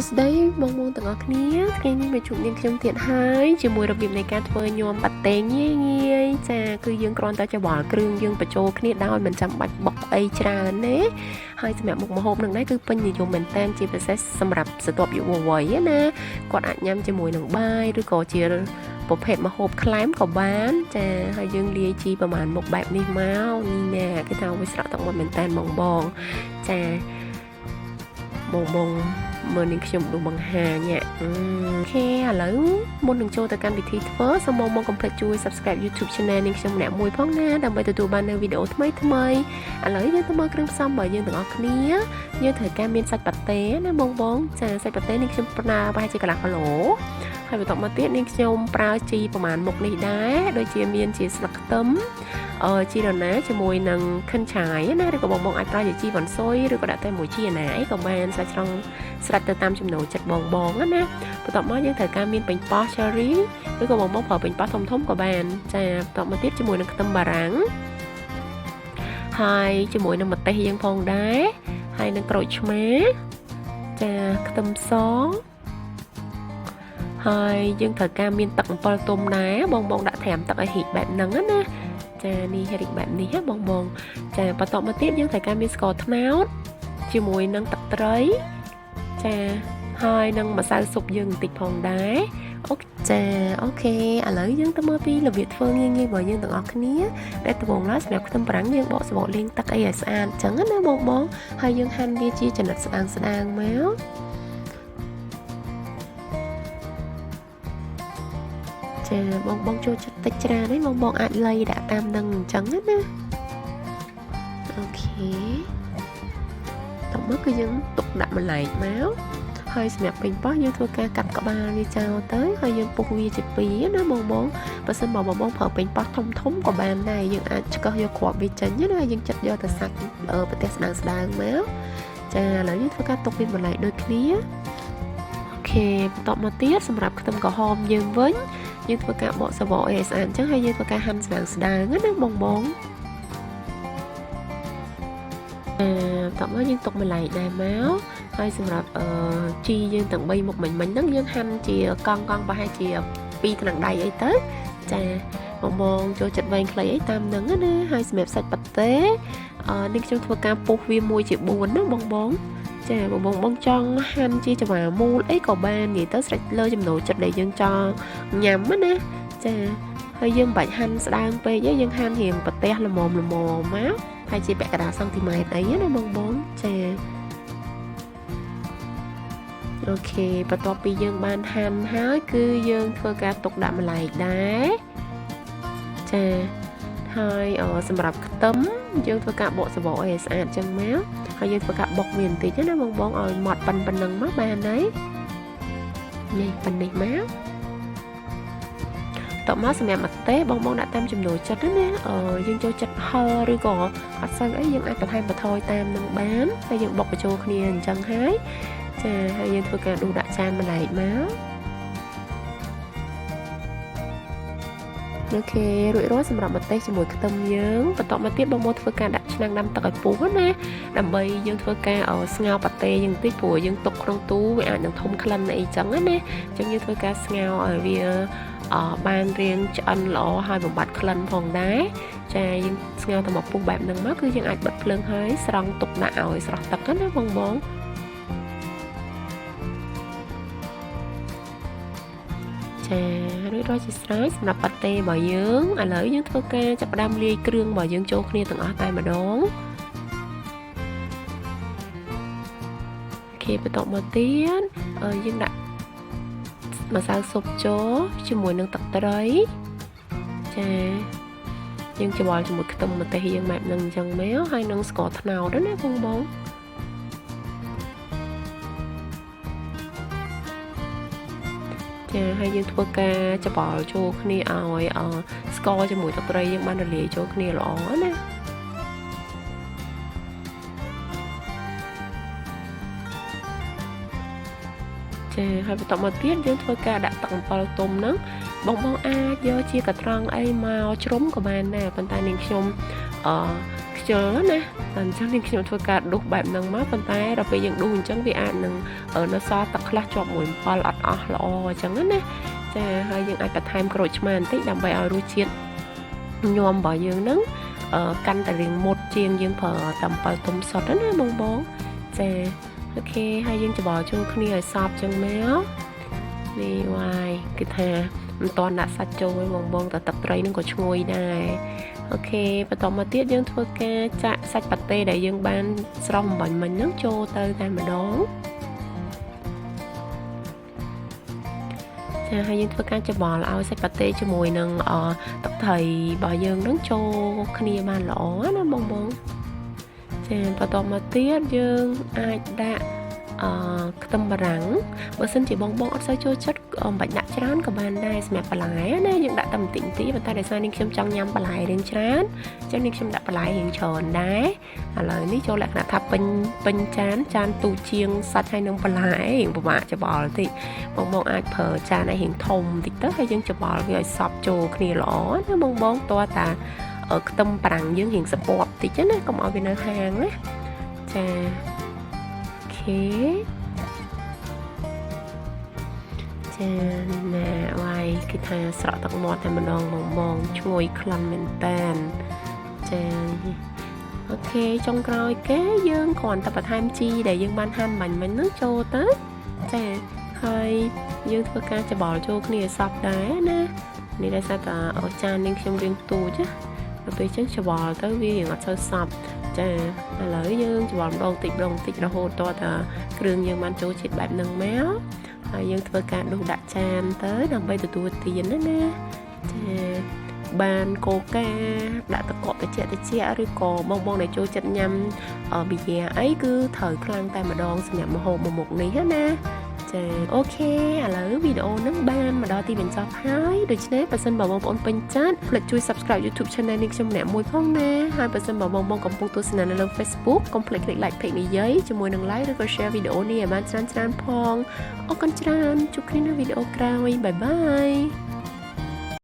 ស្ដីបងៗទាំងអស់គ្នាថ្ងៃនេះមកជួបនាងខ្ញុំទៀតហើយជាមួយរបៀបនៃការធ្វើញោមប៉ាតេងាយចាគឺយើងគ្រាន់តែច្បល់គ្រឿងយើងបញ្ចូលគ្នាដោយមិនចាំបាច់បុកអីច្រើនទេហើយសម្រាប់មុខម្ហូបនឹងដែរគឺពេញនិយមមែនតើជាពិសេសសម្រាប់ស្រទាប់យុវវ័យណាគាត់អាចញ៉ាំជាមួយនឹងបាយឬក៏ជាប្រភេទម្ហូបក្លែមក៏បានចាហើយយើងលាយជីប្រហែលមុខបែបនេះមកនេះណាគេថាវាស្រក់ទឹកមាត់មែនតើបងចាបងមើលនាងខ្ញុំដូចបង្ហាញអូខេឥឡូវមុននឹងចូលទៅកាន់វិធីធ្វើសូមមកកុំភ្លេចជួយ Subscribe YouTube Channel នាងខ្ញុំម្នាក់មួយផងណាដើម្បីទទួលបាននូវវីដេអូថ្មីឥឡូវយើងទៅមើលគ្រឿងផ្សំរបស់យើងទាំងអស់គ្នាយើងត្រូវការមានសាច់ប៉ាតេណាបងចាសាច់ប៉ាតេនាងខ្ញុំប្រើប្រហែលជាកន្លះគីឡូហើយបន្ទាប់មកទៀតនាងខ្ញុំប្រើជីប្រហែលមុខនេះដែរដូចជាមានជាស្លឹកខ្ទឹមជីរណាជាមួយនឹងខិនឆាយណាឬក៏បងអាចប្រើជាជីវ៉ាន់ស៊ុយឬក៏ដាក់តែមួយជីណាអីក៏បានសាច់ស្រង់ស្រាច់ទៅតាមចំណូលចិត្តបងណាបន្ទាប់មកយើងត្រូវការមានប៉េងប៉ោះ cherry ឬក៏បងប្រើប៉េងប៉ោះធំក៏បានចាបន្ទាប់មកទៀតជាមួយនឹងខ្ទឹមបារាំងហើយជាមួយនឹងម្ទេសយើងផងដែរហើយនឹងក្រូចឆ្មាចាខ្ទឹមសហើយយើងត្រូវការមានទឹកអំពិលទុំដែរបងដាក់ត្រាំទឹកឲ្យហិចបែបហ្នឹងណាចានេះរីកបែបនេះហ៎បងចាបន្ទាប់មកទៀតយើងត្រូវការមានស្ករត្នោតជាមួយនឹងទឹកត្រីចាហើយនឹងម្សៅស៊ុបយើងបន្តិចផងដែរអូខេឥឡូវយើងទៅមើលពីរបៀបធ្វើងាយរបស់យើងទាំងអស់គ្នាដែលដំបូងឡើយសម្រាប់ខ្ទឹមបារាំងយើងបកសបកលាងទឹកអីឲ្យស្អាតអញ្ចឹងណាបងហើយយើងហាន់វាជាចំណិតស្ដាងមកចាបងចូលចិត្តតិចច្រើនហើយបងអាចលៃដាក់តាមនឹងអញ្ចឹងណាអូខេតោះមកគឺយើងទុកដាក់ម្លែកមកហើយសម្រាប់ប៉េងប៉ោះយើងធ្វើការកាត់ក្បាលវាចោលទៅហើយយើងពុះវាជាពីរណាបងបើសិនមកបងប្រើប៉េងប៉ោះធំក៏បានដែរយើងអាចឆ្កឹះយកគ្រាប់វាចេញណាយើងចិតយកទៅសាច់ប្រទេសស្ដើងមកចាឥឡូវយើងធ្វើការទុកវាម្លែកដូចគ្នាអូខេបន្ទាប់មកទៀតសម្រាប់ខ្ទឹមក្រហមយើងវិញយើងធ្វើការបកសបកឲ្យស្អាតអញ្ចឹងហើយយើងធ្វើការហាន់ស្ដើងណាបងបន្ទាប់មកយើងទុកម្លែកដែរមកហើយសម្រាប់ជីយើងទាំង3មុខមិញហ្នឹងយើងហាន់ជាកង់ប្រហែលជា2ថ្នាំងដៃអីទៅចាបងចូលចិត្តវែងខ្លីអីតាមហ្នឹងណាហើយសម្រាប់សាច់ប៉ាតេនេះខ្ញុំធ្វើការពុះវា1ជា4ណាបងចាបងចង់ហាន់ជាច្រាមូលអីក៏បាននិយាយទៅស្រេចលើចំណូលចិត្តដែលយើងចង់ញ៉ាំណាចាហើយយើងមិនបាច់ហាន់ស្ដើងពេកទេយើងហាន់រៀងប្រទេសល្មមមកហើយជាពាក់កណ្ដាលសង់ទីម៉ែត្រអីណាបងចាអូខេបន្ទាប់ពីយើងបានហាន់ហើយគឺយើងធ្វើការទុកដាក់ម្លែកដែរចាហើយសម្រាប់ខ្ទឹមយើងធ្វើការបកសបកឲ្យស្អាតចឹងមកហើយយើងធ្វើការបុកវាបន្តិចណាបងឲ្យម៉ត់ប៉ុណ្ណឹងមកបានហើយនេះប៉ុណ្នេះមកតមកសម្រាប់ម្ទេសបងដាក់តាមចំណូលចិត្តណាយើងចូលចិត្តហឹរឬក៏អត់សូវអីយើងអាចបន្ថែមបន្ថយតាមនឹងបានហើយយើងបុកបញ្ចូលគ្នាអញ្ចឹងហើយចាហើយយើងធ្វើការដួសដាក់ចានម្លែកមកអូខេរួចរាល់សម្រាប់ម្ទេសជាមួយខ្ទឹមយើងបន្ទាប់មកទៀតបងធ្វើការដាក់ឆ្នាំងដាំទឹកឲ្យពុះណាដើម្បីយើងធ្វើការស្ងោរប៉ាតេយើងបន្តិចព្រោះយើងទុកក្នុងទូវាអាចនឹងធំក្លិនអីចឹងណាអញ្ចឹងយើងធ្វើការស្ងោរឲ្យវាបានរៀងឆ្អិនល្អហើយបំបត្តិក្លិនផងដែរចាយើងស្ងោរទៅមកពុះបែបហ្នឹងមកគឺយើងអាចបិទភ្លើងហើយស្រង់ទុកដាក់ឲ្យស្រស់ទឹកណាបងចារួចរាល់ជាស្រេចសម្រាប់ប៉ាតេរបស់យើងឥឡូវយើងធ្វើការចាប់ផ្ដើមលាយគ្រឿងរបស់យើងចូលគ្នាទាំងអស់តែម្ដងអូខេបន្ទាប់មកទៀតយើងដាក់ម្សៅស៊ុបចូលជាមួយនឹងទឹកត្រីចាយើងច្របល់ជាមួយខ្ទឹមម្ទេសយើងបែបហ្នឹងអញ្ចឹងមកហើយនឹងស្ករត្នោតណាបងចាហើយយើងធ្វើការច្របល់ចូលគ្នាឲ្យស្ករជាមួយទឹកត្រីយើងបានរលាយចូលគ្នាល្អណាចាហើយបន្ទាប់មកទៀតយើងធ្វើការដាក់ទឹកអំពិលទុំហ្នឹងបងអាចយកជាកត្រង់អីមកជ្រុំក៏បានដែរប៉ុន្តែនាងខ្ញុំ chờ nè làm cho nên khi thôi cả đục bẹp nâng má bàn tay rồi bây giờ đu chẳng vì ăn nâng ở nó so tật là cho mùi bò lọt lọ chẳng á nè chà hơi những ai cả time rồi mà tí làm bài ở đuôi chiên nhom bỏ dương nắng căn tại riêng một chiên dương phở tầm bao tôm sọt đó nè bông bóng chà ok hai dương cho bỏ cho khi này sọp chân méo đi ngoài cái thà toàn đã sạch trôi bông bông tập tray nó có chui này ok và tóm mà tiết dương thua ca chạy sạch bát tê để dương ban xong bằng mình nước trô tới tay mà đón hai dương thua ca cho bò là ao sạch bát tê cho mùi nâng tập thầy bò dương nước trô khnia ban lỗ nó bông bông và tóm mà tiết dương ai đã tâm bà rắn bữa sinh chỉ bong bong ở sao cho chất bệnh đã chán của bạn đây mẹ bà lái này nhưng đã tầm tỉnh tí và ta để sao nên khiêm trong nhắm bà lái đến chán cho nên khiêm đã bà lái hiện tròn đáy lời ní cho lại là tháp bình chán chan tu chiêng sạch hay nông bà lái hiện bà bạ cho bò thì bong bong ai phở chan này hiện thông thì tất hay dân cho bò rồi sọp trồ kia lỗ nó bong bong to ta ở tâm bà rắn dương hiện support thì chứ này còn ở bên nơi hàng đấy chà chà nè vài cái thà sợ tặng mọt thì mình đòn mong chui khăn mình tàn chà ok trong coi kế dương còn tập tham chi để dương ban han mình nước trô tới chà khai dương thưa ca cho bỏ cho cái này sập đá nè này đây sao ta ở cha nên trong riêng tu chứ tôi chắc cho bỏ tới vì ngọt sơ sập chà lỡ dương cho bỏ đồng tịch là hồ to ta kêu dương ban chỗ chết bạn nâng méo dương thưa cả đủ đặt chan tới làm bây từ tuổi tiền đó nè ban cô ca đã tập cọ tới trẻ rồi có bong bong này trôi chặt nhầm ở bị già ấy cứ thời khăn tay mà đòn xem nhầm hồ một ní hết nè ok lỡ video nâng ban mà đó thì mình cho hai được chứ và xin bảo mong bọn bình chat là chui subscribe YouTube channel nên trong nè mùi phong nè 2% bảo mong còn bông tôi xin là lên Facebook complete click like page này giấy cho mùi nâng like rồi share video này bạn chan phong ô con chan chúc khi video cao bye bye